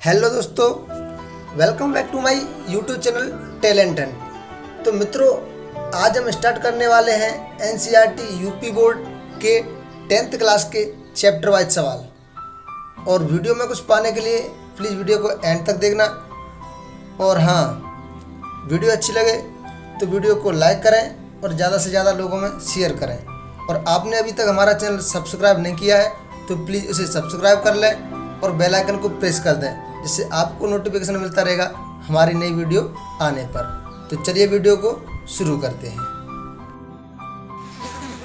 Hello दोस्तों, welcome back to my YouTube channel talent hunt. तो मित्रों, आज हम स्टार्ट करने वाले हैं एनसीईआरटी यूपी बोर्ड के 10th क्लास के चैप्टर वाइज सवाल। और वीडियो में कुछ पाने के लिए प्लीज़ वीडियो को एंड तक देखना। और हाँ, वीडियो अच्छी लगे तो वीडियो को लाइक करें और ज़्यादा से ज़्यादा लोगों में शेयर करें। और आपने अभी तक हमारा चैनल सब्सक्राइब नहीं किया है तो प्लीज़ उसे सब्सक्राइब कर लें और बेल आइकन को प्रेस कर दें, जिससे आपको नोटिफिकेशन मिलता रहेगा हमारी नई वीडियो आने पर। तो चलिए वीडियो को शुरू करते हैं।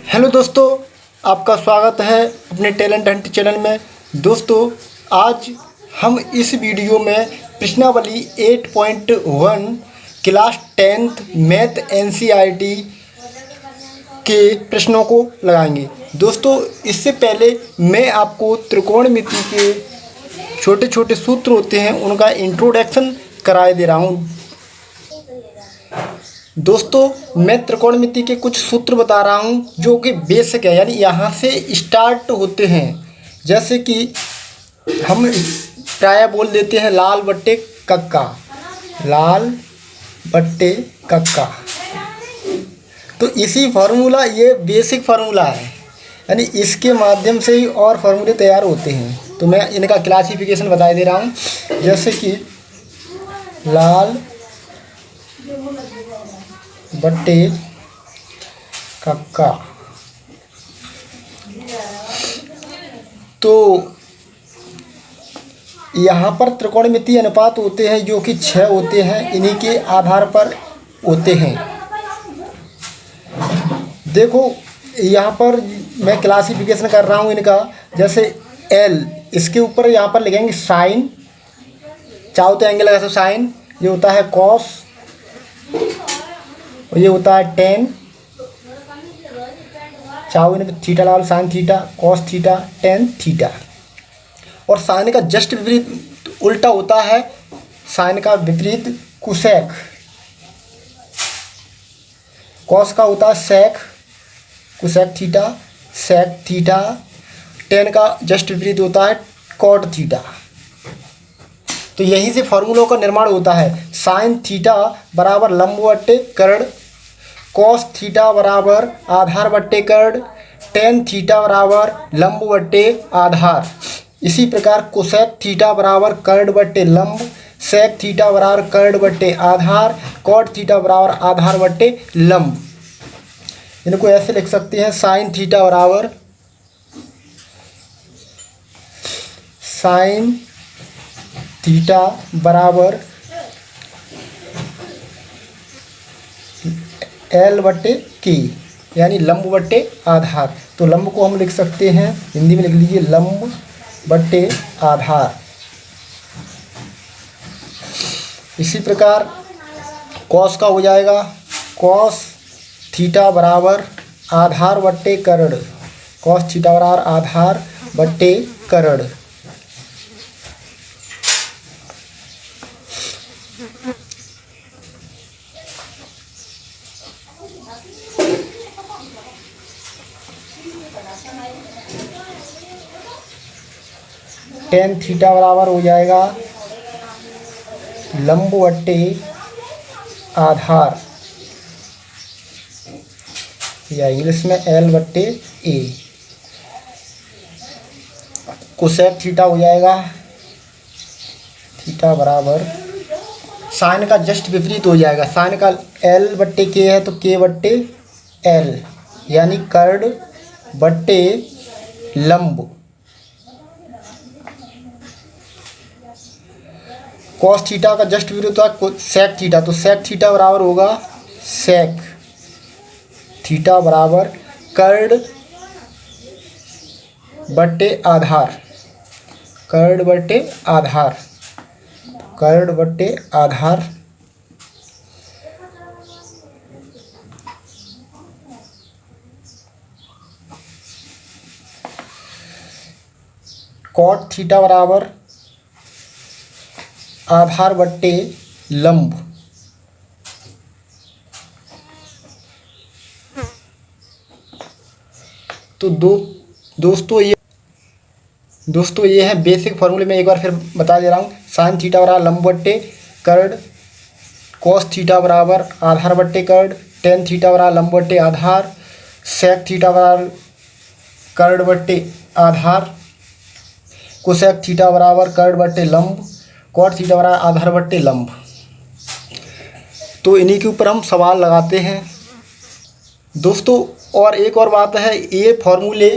हेलो दोस्तों, आपका स्वागत है अपने टैलेंट हंट चैनल में। दोस्तों, आज हम इस वीडियो में प्रश्नावली 8.1 क्लास 10th मैथ एनसीईआरटी के प्रश्नों को लगाएंगे। दोस्तों, इससे पहले मैं आपको त्रिकोणमिति के छोटे छोटे सूत्र होते हैं उनका इंट्रोडक्शन कराए दे रहा हूँ। दोस्तों, मैं त्रिकोणमिति के कुछ सूत्र बता रहा हूँ जो कि बेसिक है, यानी यहाँ से स्टार्ट होते हैं। जैसे कि हम प्रायः बोल देते हैं लाल बट्टे कक्का, लाल बट्टे कक्का। तो इसी फार्मूला, ये बेसिक फार्मूला है, यानी इसके माध्यम से ही और फार्मूले तैयार होते हैं। तो मैं इनका क्लासिफिकेशन बता दे रहा हूँ। जैसे कि लाल बट्टे कक्का, तो यहाँ पर त्रिकोणमितीय अनुपात होते हैं जो कि 6 होते हैं, इन्हीं के आधार पर होते हैं। देखो, यहाँ पर मैं क्लासिफिकेशन कर रहा हूँ इनका। जैसे एल, इसके ऊपर यहाँ पर लिखेंगे साइन, चाहो तो एंगल लगा सकते साइन। ये होता है कॉस और ये होता है टेन। चाहो इन्हें थीटा लगा लो, sine theta, cos theta, tan theta. और साइन का जस्ट विपरीत उल्टा होता है, साइन का विपरीत कुसेक। कॉस का होता है sec, cosec theta, sec theta. Tan का जस्ट विपरीत होता है कॉट थीटा। तो यहीं से फॉर्मूलों का निर्माण होता है। साइन थीटा बराबर लंब बट्टे कर्ण, कॉस थीटा बराबर आधार बट्टे कर्ण, टेन थीटा बराबर लंब बट्टे आधार। इसी प्रकार कोसेक थीटा बराबर कर्ण बट्टे लंब, सेक थीटा बराबर कर्ण बट्टे आधार, कॉट थीटा बराबर आधार बट्टे लंब। इनको ऐसे लिख सकते हैं, साइन थीटा बराबर साइन थीटा बराबर एल बट्टे के, यानी लंब बट्टे आधार। तो लंब को हम लिख सकते हैं, हिंदी में लिख लीजिए लंब बट्टे आधार। इसी प्रकार कॉस का हो जाएगा, कॉस थीटा बराबर आधार बट्टे कर्ण, कॉस थीटा बराबर आधार बट्टे कर्ण। टेन थीटा बराबर हो जाएगा लंब बट्टे आधार, या इंग्लिश में एल बट्टे ए। कोसेक थीटा हो जाएगा, थीटा बराबर साइन का जस्ट विपरीत हो जाएगा। साइन का एल बट्टे के है तो के बट्टे एल, यानी कर्ण बट्टे लंब। कॉस थीटा का जस्ट विपरीत होता है सेक थीटा, तो सेक थीटा बराबर होगा सेक थीटा बराबर कर्ण बट्टे आधार, कर्ण बट्टे आधार, कर्ण बट्टे आधार। कॉट थीटा बराबर आधार बट्टे लंब। तो दोस्तों, ये दोस्तों ये है बेसिक फार्मूले, में एक बार फिर बता दे रहा हूँ। साइन थीटा बराबर लंब बट्टे कर्ड, कॉस थीटा बराबर आधार बट्टे कर्ड, टेन थीटा बराबर लंब बट्टे आधार, सेक थीटा बराबर कर्ड बट्टे आधार, कोसेक थीटा बराबर कर्ड बट्टे लंब, कॉट थीटा बराबर आधार बट्टे लंब। तो इन्हीं के ऊपर हम सवाल लगाते हैं दोस्तों। और एक और बात है, ये फॉर्मूले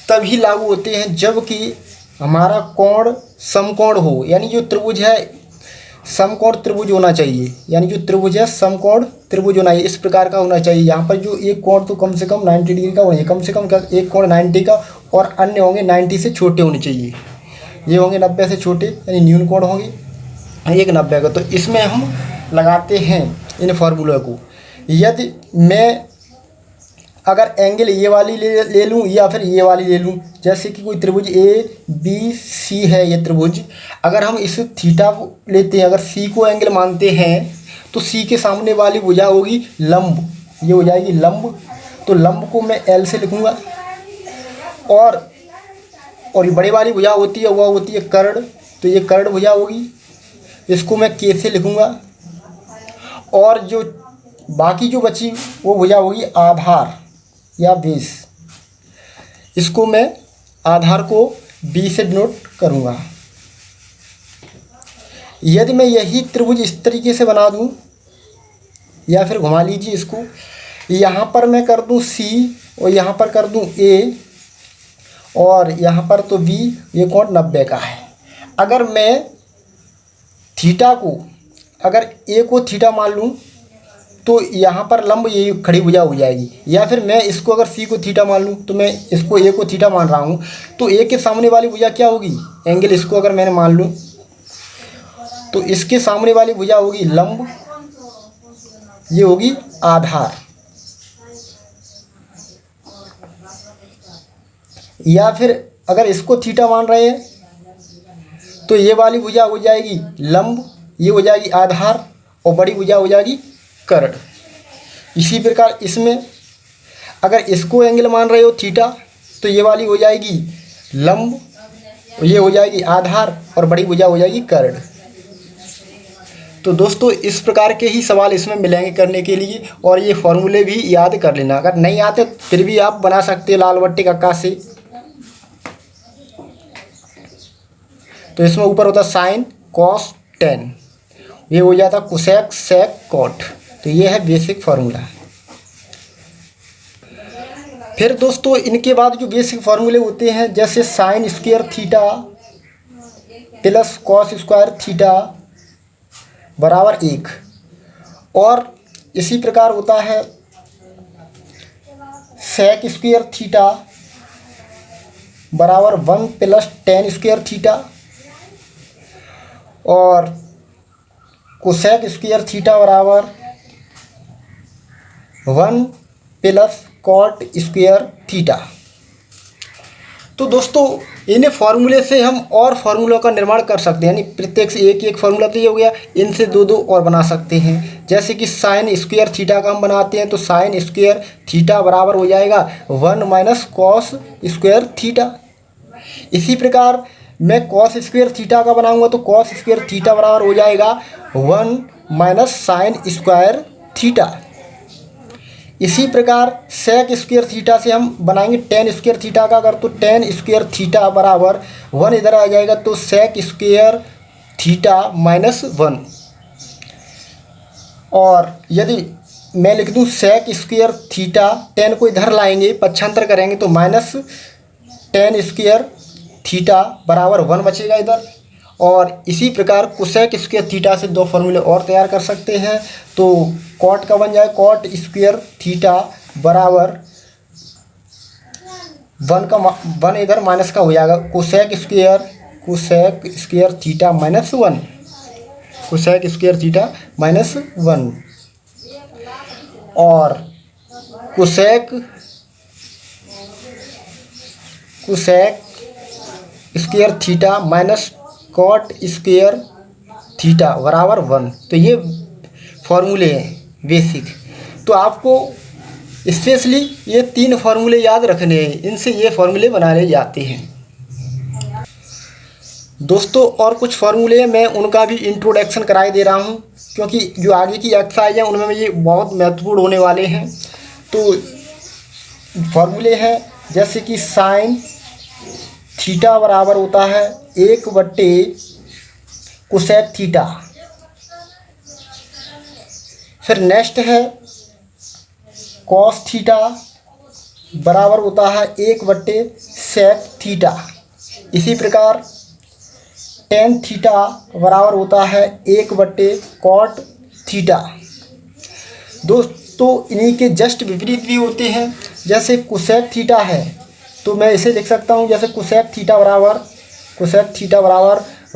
तभी लागू होते हैं जबकि हमारा कोण समकोण हो, यानी जो त्रिभुज है समकोण त्रिभुज होना चाहिए, यानी जो त्रिभुज है समकोण त्रिभुज होना चाहिए, इस प्रकार का होना चाहिए। यहाँ पर जो एक कोण तो कम से कम 90 डिग्री का होना चाहिए, कम से कम एक कोण 90 का, और अन्य होंगे 90 से छोटे होने चाहिए। ये होंगे 90 से छोटे, यानी न्यून कोण होंगे एक 90 का। तो इसमें हम लगाते हैं इन फार्मूलों को। यदि मैं अगर एंगल ये वाली ले लूँ या फिर ये वाली ले लूँ, जैसे कि कोई त्रिभुज ABC है, ये त्रिभुज, अगर हम इस थीटा को लेते हैं, अगर C को एंगल मानते हैं, तो C के सामने वाली भुजा होगी लंब, ये हो जाएगी लंब। तो लंब को मैं L से लिखूँगा, और ये बड़े वाली भुजा होती है वह होती है कर्ण, तो ये कर्ण भुजा होगी, इसको मैं K से लिखूँगा। और जो बाकी जो बची वो भुजा होगी आधार या बेस, इसको मैं आधार को B से डिनोट करूँगा। यदि मैं यही त्रिभुज इस तरीके से बना दूँ, या फिर घुमा लीजिए इसको, यहाँ पर मैं कर दूँ C और यहाँ पर कर दूँ A और यहाँ पर तो B, ये कोण 90 का है। अगर मैं थीटा को, अगर A को थीटा मान लूँ तो यहाँ पर लंब ये खड़ी भुजा हो जाएगी, या फिर मैं इसको अगर C को थीटा मान लूँ, तो मैं इसको A को थीटा मान रहा हूँ, तो A के सामने वाली भुजा क्या होगी एंगल, इसको अगर मैंने मान लूँ तो इसके सामने वाली भुजा होगी लंब, ये होगी आधार। या फिर अगर इसको थीटा मान रहे हैं तो ये वाली भुजा हो जाएगी लंब, ये हो जाएगी आधार, और बड़ी भुजा हो जाएगी कर्ण। इसी प्रकार इसमें अगर इसको एंगल मान रहे हो थीटा, तो ये वाली हो जाएगी लंब, ये हो जाएगी आधार, और बड़ी भुजा हो जाएगी कर्ण। तो दोस्तों इस प्रकार के ही सवाल इसमें मिलेंगे करने के लिए, और ये फॉर्मूले भी याद कर लेना। अगर नहीं आते फिर भी आप बना सकते हो लाल बट्टे कक्का से। तो इसमें ऊपर होता साइन कॉस टेन, ये हो जाता कोसेक सेक कॉट। तो ये है बेसिक फार्मूला। फिर दोस्तों इनके बाद जो बेसिक फार्मूले होते हैं, जैसे sine square theta plus cos square theta बराबर 1, और इसी प्रकार होता है सेक स्क्वायर थीटा बराबर 1 प्लस टेन स्क्वायर थीटा, और कोसेक स्क्वायर थीटा बराबर 1 प्लस कॉट स्क्वायर थीटा। तो दोस्तों इन फार्मूले से हम और फार्मूलों का निर्माण कर सकते हैं, यानी प्रत्येक से एक फार्मूला तो ये हो गया, इनसे दो और बना सकते हैं। जैसे कि साइन स्क्वायर थीटा का हम बनाते हैं, तो साइन स्क्वायर थीटा बराबर हो जाएगा 1 माइनस कॉस स्क्वायर थीटा। इसी प्रकार मैं कॉस स्क्वायर थीटा का बनाऊंगा, तो कॉस स्क्वायर थीटा बराबर हो जाएगा 1 माइनस साइन स्क्वायर थीटा। इसी प्रकार सेक स्क्वायर थीटा से हम बनाएंगे टेन स्क्वायर थीटा का, अगर तो टेन स्क्वायर थीटा बराबर 1 इधर आ जाएगा, तो सेक स्क्वायर थीटा माइनस 1। और यदि मैं लिख दूं सेक स्क्वायर थीटा, टेन को इधर लाएंगे पक्षांतर करेंगे, तो माइनस टेन स्क्वायर थीटा बराबर 1 बचेगा इधर। और इसी प्रकार कोसेक स्क्वायर थीटा से दो फॉर्मूले और तैयार कर सकते हैं। तो कॉट का बन जाए कॉट स्क्वायर थीटा बराबर 1 इधर माइनस का हो जाएगा, cosec square theta minus 1, cosec square theta minus 1, और cosec square theta minus cot square theta बराबर 1। तो ये फॉर्मूले हैं बेसिक। तो आपको स्पेशली ये 3 फार्मूले याद रखने हैं, इनसे ये फार्मूले बनाने जाते हैं। दोस्तों और कुछ फार्मूले हैं, मैं उनका भी इंट्रोडक्शन कराए दे रहा हूं, क्योंकि जो आगे की एक्सरसाइज हैं उनमें ये बहुत महत्वपूर्ण होने वाले हैं। तो फार्मूले हैं जैसे कि साइन थीटा बराबर होता है 1/, कोसेक थीटा। फिर नेक्स्ट है कॉस थीटा बराबर होता है 1/, सेक थीटा। इसी प्रकार टेन थीटा बराबर होता है 1/, कॉट थीटा। दोस्तों इन्हीं के जस्ट विपरीत भी होते हैं। जैसे कोसेक थीटा है तो मैं इसे लिख सकता हूँ जैसे कोसेक थीटा बराबर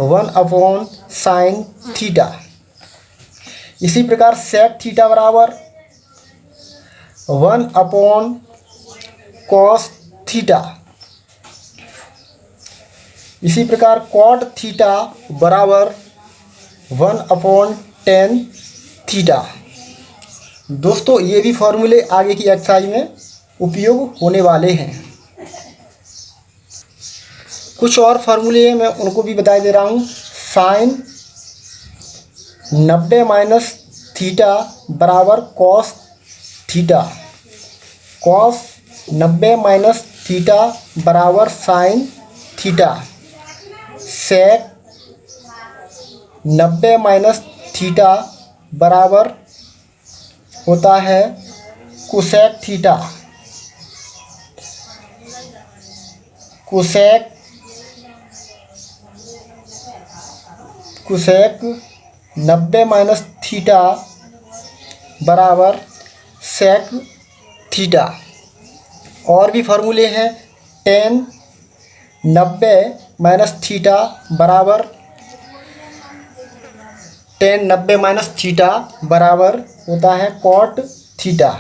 1/sin थीटा। इसी प्रकार सेक थीटा बराबर 1/cos थीटा। इसी प्रकार कॉट थीटा बराबर 1/tan थीटा। दोस्तों ये भी फॉर्मूले आगे की एक्सरसाइज में उपयोग होने वाले हैं। कुछ और फार्मूले हैं, मैं उनको भी बता दे रहा हूँ। साइन 90 - थीटा बराबर कॉस थीटा। कॉस 90 - थीटा बराबर साइन थीटा। सेक 90 - थीटा बराबर होता है कोसेक थीटा। कोसेक 90 - थीटा बराबर सेक थीटा। और भी फार्मूले हैं। टेन 90 - थीटा बराबर होता है कॉट थीटा।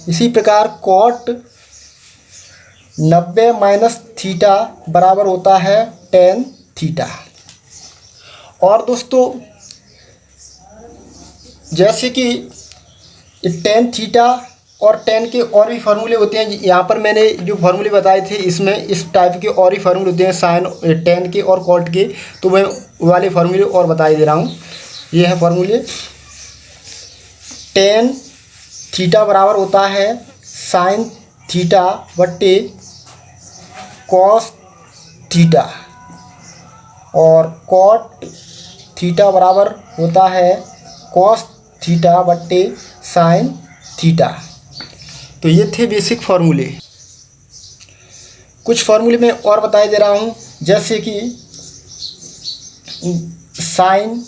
इसी प्रकार कॉट 90 - थीटा बराबर होता है टेन थीटा। और दोस्तों जैसे कि टेन थीटा और टेन के और भी फार्मूले होते हैं। यहाँ पर मैंने जो फार्मूले बताए थे इसमें इस टाइप के और भी फार्मूले होते हैं साइन टेन के और कॉट के, तो मैं वाले फार्मूले और बताई दे रहा हूँ। ये है फार्मूले। टेन थीटा बराबर होता है साइन थीटा बट्टे कॉस थीटा, और कॉट थीटा बराबर होता है कॉस थीटा बट्टे साइन थीटा। तो ये थे बेसिक फार्मूले। कुछ फार्मूले मैं और बताए दे रहा हूँ, जैसे कि साइन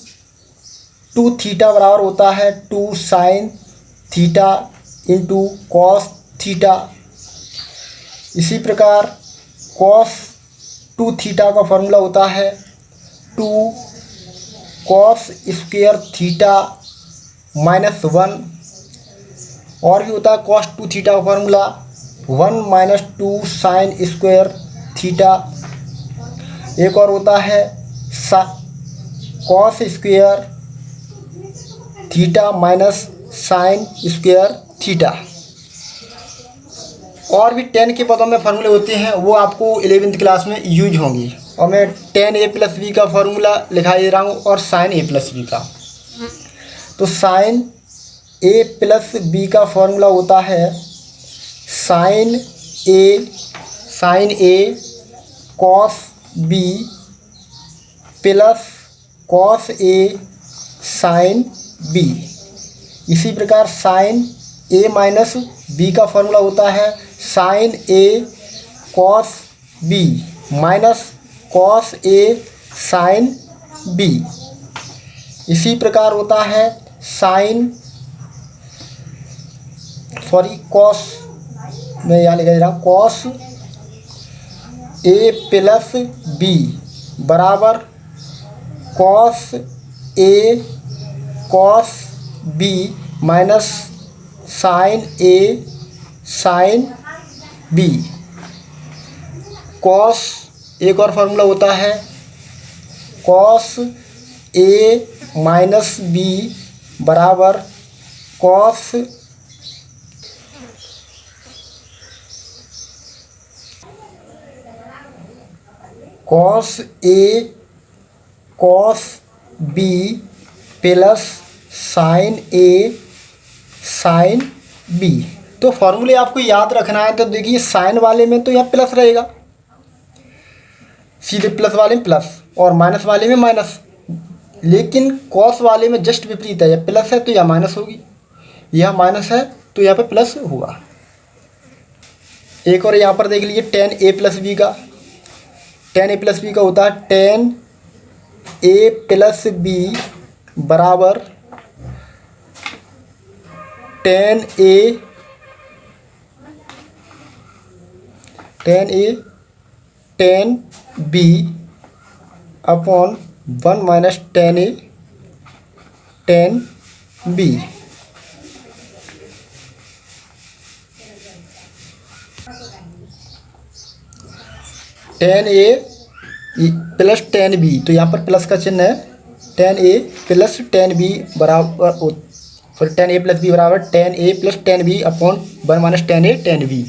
2 थीटा बराबर होता है 2 sin theta into cos theta. इसी प्रकार कॉस 2 थीटा का फॉर्मूला होता है 2 cos स्क्वायर थीटा -1। और भी होता है cos 2 थीटा का फॉर्मूला 1 - 2 sin स्क्वायर थीटा। एक और होता है cos square theta minus sine square theta. और भी 10 के पदों में फार्मूले होते हैं, वो आपको 11th क्लास में यूज होंगी। और मैं tan a + b का फार्मूला लिखा दे रहा हूँ और साइन a + b का। तो साइन a + b का फार्मूला होता है sine a cos b plus cos a sine b। इसी प्रकार साइन a - b का फार्मूला होता है sine a cos b minus cos a sine b। इसी प्रकार होता है cos, मैं यहाँ लिखा दे रहा हूँ cos a + b बराबर cos a cos b minus sine a sine b। cos एक और फार्मूला होता है cos a - b बराबर cos cos A cos B plus sign A sine B. तो फॉर्मूले आपको याद रखना है। तो देखिए साइन वाले में तो यहाँ प्लस रहेगा, सीधे प्लस वाले में प्लस और माइनस वाले में माइनस, लेकिन कॉस वाले में जस्ट विपरीत है, यह प्लस है तो यह माइनस होगी, यह माइनस है तो यहाँ पे प्लस होगा। एक और यहाँ पर देख लीजिए टेन ए प्लस बी का, टेन ए प्लस बी का होता है टेन ए प्लस बी बराबर tan A tan B upon 1 minus tan A tan B. Tan A plus tan B, तो यहाँ पर प्लस का चिन्ह है, tan A plus tan B बराबर, फिर टेन ए प्लस बी बराबर tan A plus tan B upon 1 minus tan A tan B.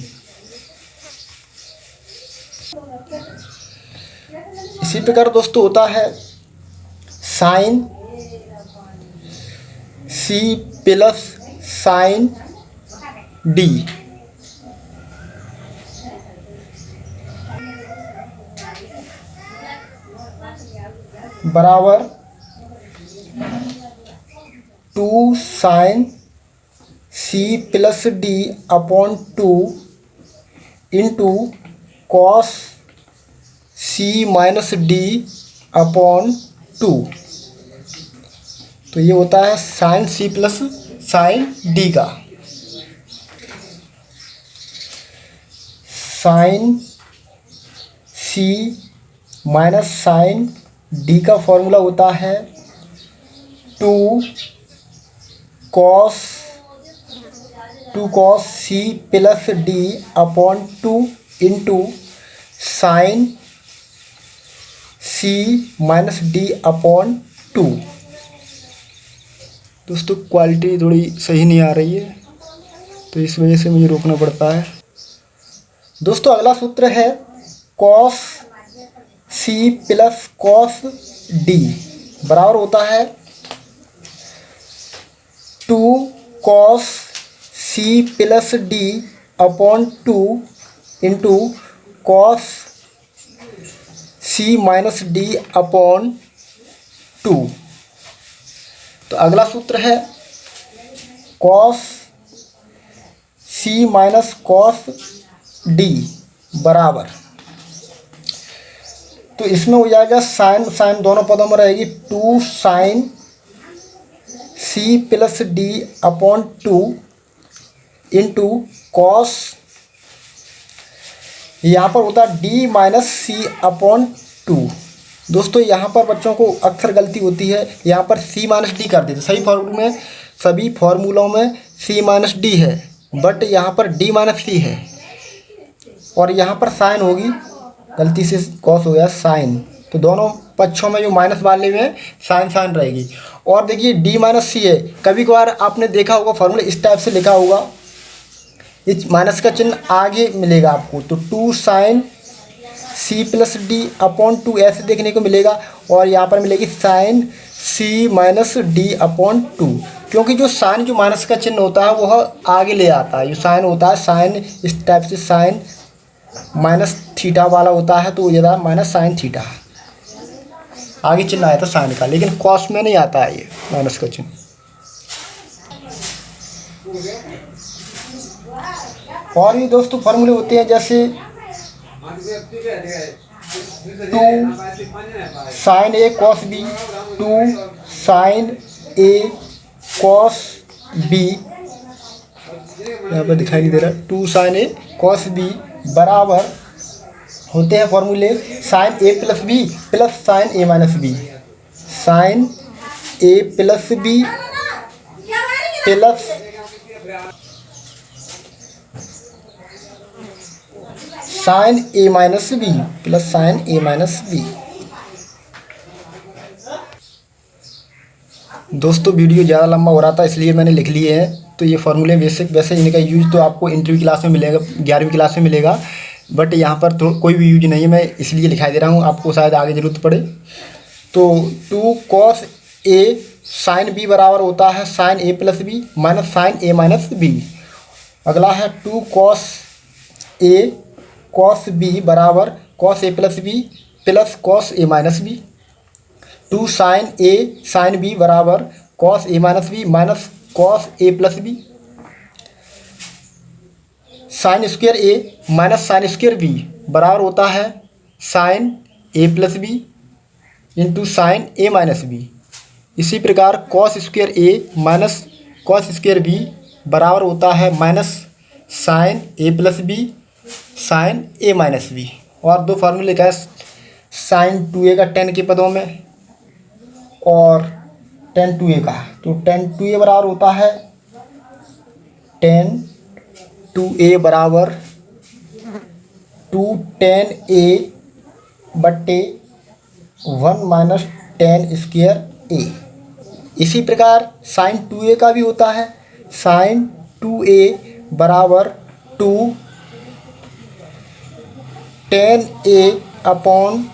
इसी प्रकार दोस्तों होता है sine C plus sine D बराबर 2 sine C plus D upon 2 into cos C minus D upon 2। तो ये होता है sine C plus sine D का। Sine C minus sine D का फॉर्मूला होता है 2 cos C plus D upon 2 into sine C minus D upon 2। दोस्तों quality थोड़ी सही नहीं आ रही है, तो इस वजह से मुझे रोकना पड़ता है। दोस्तों अगला सूत्र है cos C plus cos D बराबर होता है 2 cos C plus D upon 2 into cos C minus D upon 2। तो अगला सूत्र है cos C minus cos D बराबर, तो इसमें हो जाएगा साइन साइन दोनों पदों में रहेगी 2 sine C plus D upon 2 into cos, यहाँ पर होता है डी माइनस सी अपॉन 2। दोस्तों यहाँ पर बच्चों को अक्सर गलती होती है, यहाँ पर सी माइनस डी कर देते, सभी फार्मूलों में सी माइनस डी है, बट यहाँ पर डी माइनस सी है और यहाँ पर साइन होगी, गलती से कॉस हो गया साइन, तो दोनों पक्षों में जो माइनस वाले में साइन साइन रहेगी। और देखिए डी माइनस सी है, कभी कभार आपने देखा होगा फॉर्मूला इस टाइप से लिखा होगा, इस माइनस का चिन्ह आगे मिलेगा आपको, तो 2 sine C plus D upon 2 ऐसे देखने को मिलेगा और यहाँ पर मिलेगी sine C minus D upon 2, क्योंकि जो साइन जो माइनस का चिन्ह होता है वह आगे ले आता है, जो साइन होता है साइन इस टाइप से साइन माइनस थीटा वाला होता है, तो ये माइनस साइन थीटा आगे चिन्ह आया था साइन का, लेकिन कॉस में नहीं आता है ये माइनस का चिन्ह। और भी दोस्तों फार्मूले होते हैं जैसे 2 साइन ए कॉस बी, 2 साइन ए कॉस बी, यहाँ पर दिखाई नहीं दे रहा, 2 साइन ए कॉस बी बराबर होते हैं फॉर्मूले साइन ए प्लस बी प्लस साइन ए माइनस बी, साइन ए प्लस बी प्लस साइन ए माइनस बी प्लस साइन ए माइनस बी। दोस्तों वीडियो ज़्यादा लंबा हो रहा था इसलिए मैंने लिख लिए हैं, तो ये फार्मूले बेसिक, वैसे इनका यूज तो आपको इंटरव्यू क्लास में मिलेगा, 11वीं क्लास में मिलेगा, बट यहाँ पर तो कोई भी यूज नहीं है, मैं इसलिए लिखा दे रहा हूँ, आपको शायद आगे ज़रूरत पड़े। तो 2 cos A sin B बराबर होता है sin A plus B minus sin A minus B. अगला है 2 cos A cos B बराबर cos A plus B plus cos A minus B. 2 sin A sin B बराबर cos A minus B minus cos A plus B. Sine square A minus sine square B बराबर होता है sine A plus B into sine A minus B. इसी प्रकार cos square A minus cos square B बराबर होता है minus sine A plus B sine A minus B. और दो फार्मूले का साइन 2A का tan के पदों में और tan 2A का, तो tan 2A बराबर होता है tan 2A बराबर 2 tan A बट्टे 1 माइनस tan स्क्वायर A। इसी प्रकार साइन 2A का भी होता है साइन 2A बराबर 2 tan A upon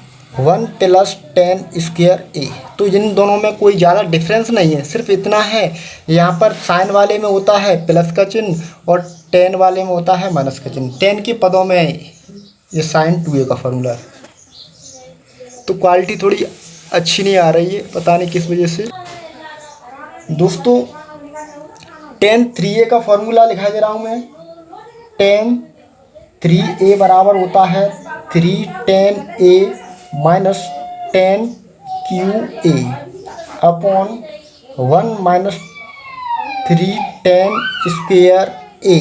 1 plus tan square A। तो इन दोनों में कोई ज़्यादा डिफरेंस नहीं है, सिर्फ इतना है यहाँ पर साइन वाले में होता है प्लस का चिन्ह और tan वाले में होता है माइनस का चिन्ह। tan के पदों में ये साइन 2A का फॉर्मूला है। तो क्वालिटी थोड़ी अच्छी नहीं आ रही है, पता नहीं किस वजह से। दोस्तों tan 3A का फॉर्मूला लिखा दे रहा हूँ मैं। tan 3A बराबर होता है 3 tan A minus tan QA upon 1 minus 3 tan square A।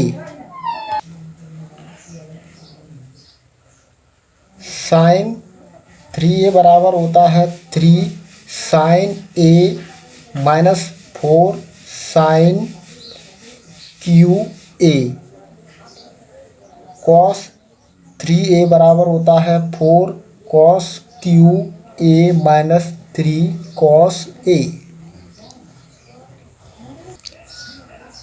Sine 3A बराबर होता है 3 sine A minus 4 sine QA। Cos 3A बराबर होता है 4 cos QA minus 3 cos A।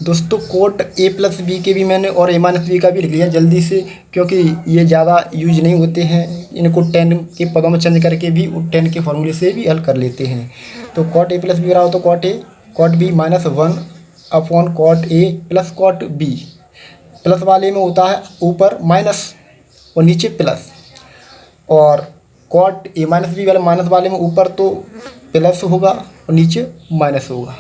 दोस्तों कोट A प्लस बी के भी मैंने और A माइनस बी का भी लिख लिया जल्दी से, क्योंकि ये ज़्यादा यूज नहीं होते हैं। इनको tan के पदों में चेंज करके भी tan के फॉर्मूले से भी हल कर लेते हैं। तो कॉट A प्लस बी बराबर तो cot A cot B minus 1 upon cot A plus cot B। Plus वाले में होता है ऊपर माइनस और नीचे प्लस, और कॉट A माइनस बी वाले माइनस वाले में ऊपर तो प्लस होगा और नीचे माइनस होगा।